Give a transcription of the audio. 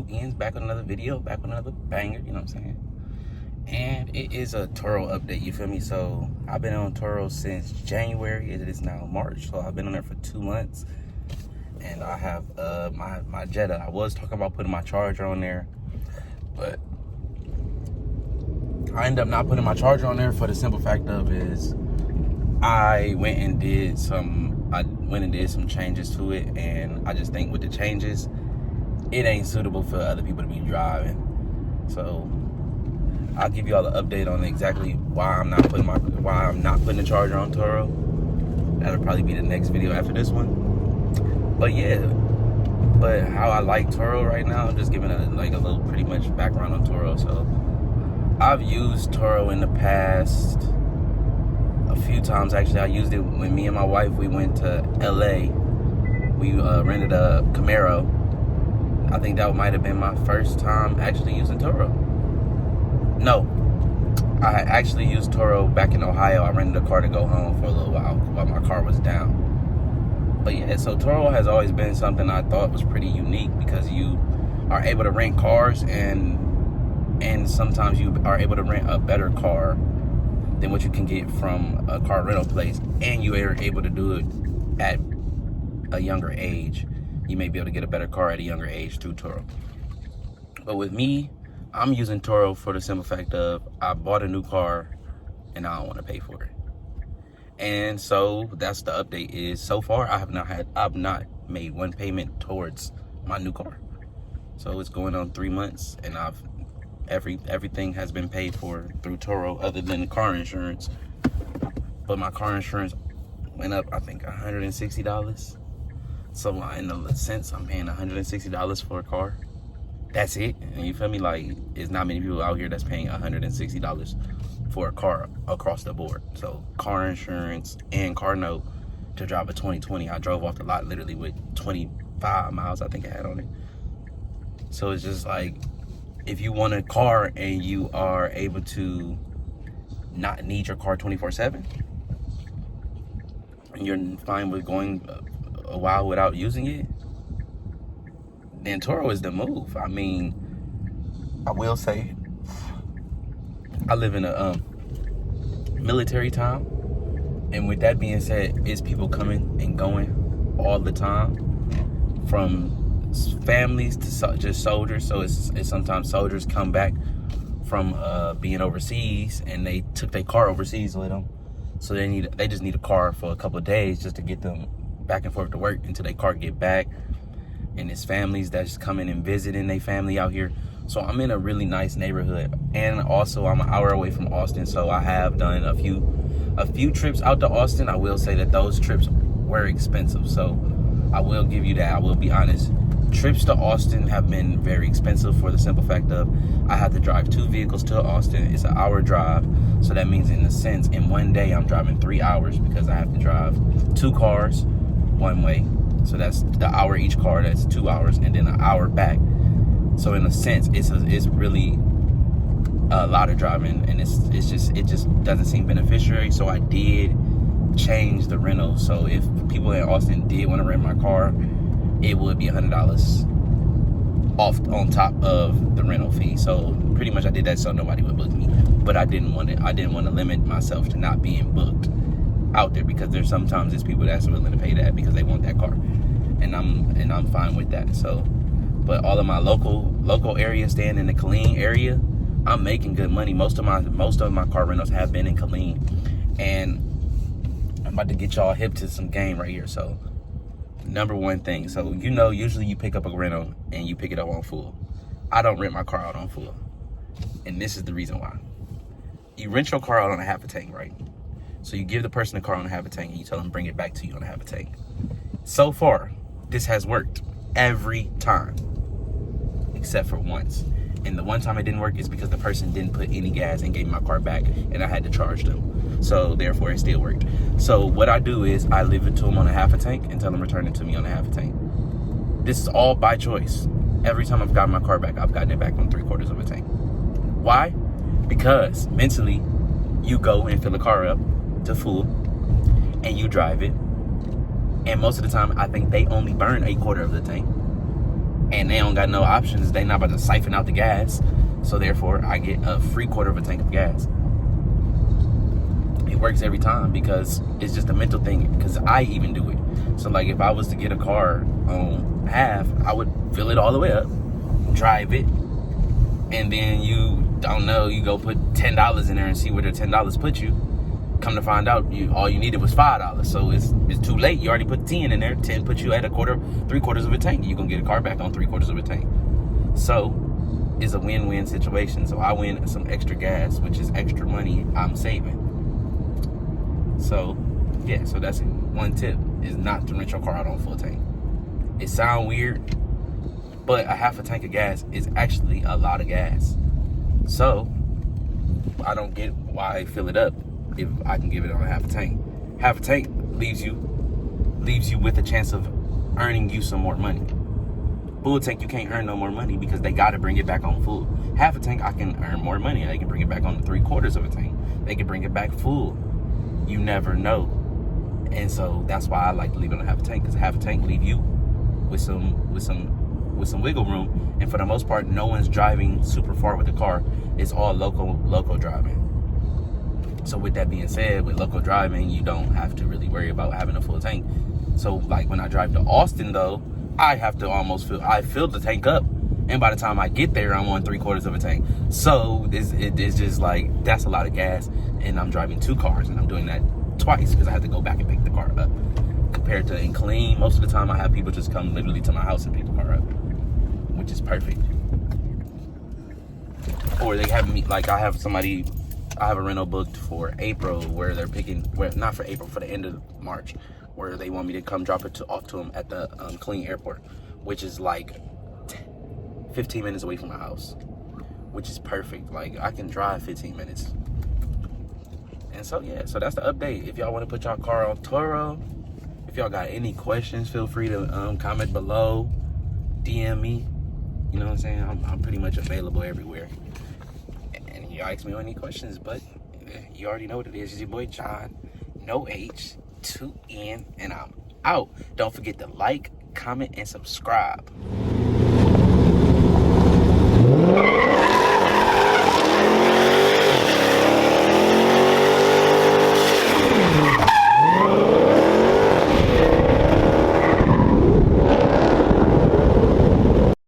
again, back on another video, back on another banger, you know what I'm saying? And it is a Turo update, you feel me? So I've been on Turo since January. It is now March, so I've been on there for 2 months. And I have my Jetta. I was talking about putting my Charger on there, but I ended up not putting my Charger on there for the simple fact of is I went and did some changes to it, and I just think with the changes, it ain't suitable for other people to be driving. So I'll give you all the update on exactly why I'm not putting the Charger on Turo. That'll probably be the next video after this one. But yeah, but how I like Turo right now, I'm just giving a little pretty much background on Turo. So I've used Turo in the past a few times. Actually, I used it when me and my wife, we went to LA. We rented a Camaro. I think that might have been my first time actually using Turo. No, I actually used Turo back in Ohio. I rented a car to go home for a little while my car was down. But yeah, so Turo has always been something I thought was pretty unique because you are able to rent cars and sometimes you are able to rent a better car than what you can get from a car rental place, and you are able to do it at a younger age. You may be able to get a better car at a younger age through Turo. But with me, I'm using Turo for the simple fact of I bought a new car and I don't want to pay for it. And so that's the update is so far I've not made one payment towards my new car. So it's going on 3 months and everything has been paid for through Turo other than the car insurance. But my car insurance went up, I think $160. So in a sense, I'm paying $160 for a car. That's it. And you feel me? Like, there's not many people out here that's paying $160 for a car across the board. So car insurance and car note to drive a 2020. I drove off the lot literally with 25 miles I think I had on it. So it's just like, if you want a car and you are able to not need your car 24/7 and you're fine with going a while without using it, then Turo is the move. I mean, I will say, I live in a military town, and with that being said, it's people coming and going all the time, from families to just soldiers. So it's sometimes soldiers come back from being overseas and they took their car overseas with them, so they just need a car for a couple of days just to get them back and forth to work until their car get back. And it's families that's coming and visiting their family out here. So I'm in a really nice neighborhood, and also I'm an hour away from Austin. So I have done a few trips out to Austin. I will say that those trips were expensive, so I will give you that. I will be honest. Trips to Austin have been very expensive for the simple fact of I have to drive 2 vehicles to Austin. It's an hour drive. So that means in a sense, in one day, I'm driving 3 hours because I have to drive 2 cars one way. So that's the hour each car, that's 2 hours, and then an hour back. So in a sense, it's really a lot of driving, and it just doesn't seem beneficiary. So I did change the rental. So if people in Austin did want to rent my car, it would be $100 off on top of the rental fee. So pretty much I did that so nobody would book me. But I didn't want to limit myself to not being booked out there, because there's sometimes people that's willing to pay that because they want that car, and I'm fine with that. So, but all of my local areas, staying in the Killeen area, I'm making good money. Most of my car rentals have been in Killeen, and I'm about to get y'all hip to some game right here. So, number one thing, so usually you pick up a rental and you pick it up on full. I don't rent my car out on full, and this is the reason why. You rent your car out on a half a tank, right? So you give the person the car on a half a tank and you tell them bring it back to you on a half a tank. So far, this has worked every time, except for once. And the one time it didn't work is because the person didn't put any gas and gave me my car back, and I had to charge them. So therefore it still worked. So what I do is I leave it to them on a half a tank and tell them return it to me on a half a tank. This is all by choice. Every time I've gotten my car back, I've gotten it back on 3/4 of a tank. Why? Because mentally, you go and fill the car up to full and you drive it, and most of the time I think they only burn 1/4 of the tank. and they don't got no options. They not about to siphon out the gas. So therefore, I get a free quarter of a tank of gas. It works every time because it's just a mental thing, because I even do it. So like if I was to get a car on half, I would fill it all the way up, drive it, and then you don't know, you go put $10 in there and see where the $10 put you. Come to find out, all you needed was $5. So it's too late. You already put 10 in there. 10 put you at three-quarters of a tank. You're gonna get a car back on three-quarters of a tank. So it's a win-win situation. So I win some extra gas, which is extra money I'm saving. So yeah, so that's one tip, is not to rent your car out on full tank. It sounds weird, but a half a tank of gas is actually a lot of gas. So I don't get why I fill it up if I can give it on a half a tank. Half a tank leaves you with a chance of earning you some more money. Full tank, you can't earn no more money because they got to bring it back on full. Half a tank, I can earn more money. They can bring it back on three-quarters of a tank. They can bring it back full. You never know. And so that's why I like to leave it on half a tank, because half a tank leave you with some wiggle room. And for the most part, no one's driving super far with the car. It's all local driving. So with that being said, with local driving, you don't have to really worry about having a full tank. So like when I drive to Austin though, I have to I fill the tank up, and by the time I get there, I'm on three-quarters of a tank. So it's just like, that's a lot of gas, and I'm driving 2 cars, and I'm doing that twice because I have to go back and pick the car up. Compared to in clean, most of the time I have people just come literally to my house and pick the car up, which is perfect. Or they have me, like I have a rental booked for April where they're not for April, for the end of March, where they want me to come drop it off to them at the Clean Airport, which is like 15 minutes away from my house, which is perfect. Like I can drive 15 minutes. And so yeah, so that's the update. If y'all want to put y'all car on Turo, if y'all got any questions, feel free to comment below, DM me. You know what I'm saying? I'm pretty much available everywhere. And y'all ask me any questions, but you already know what it is. It's your boy John, no H, 2 N, and I'm out. Don't forget to like, comment, and subscribe.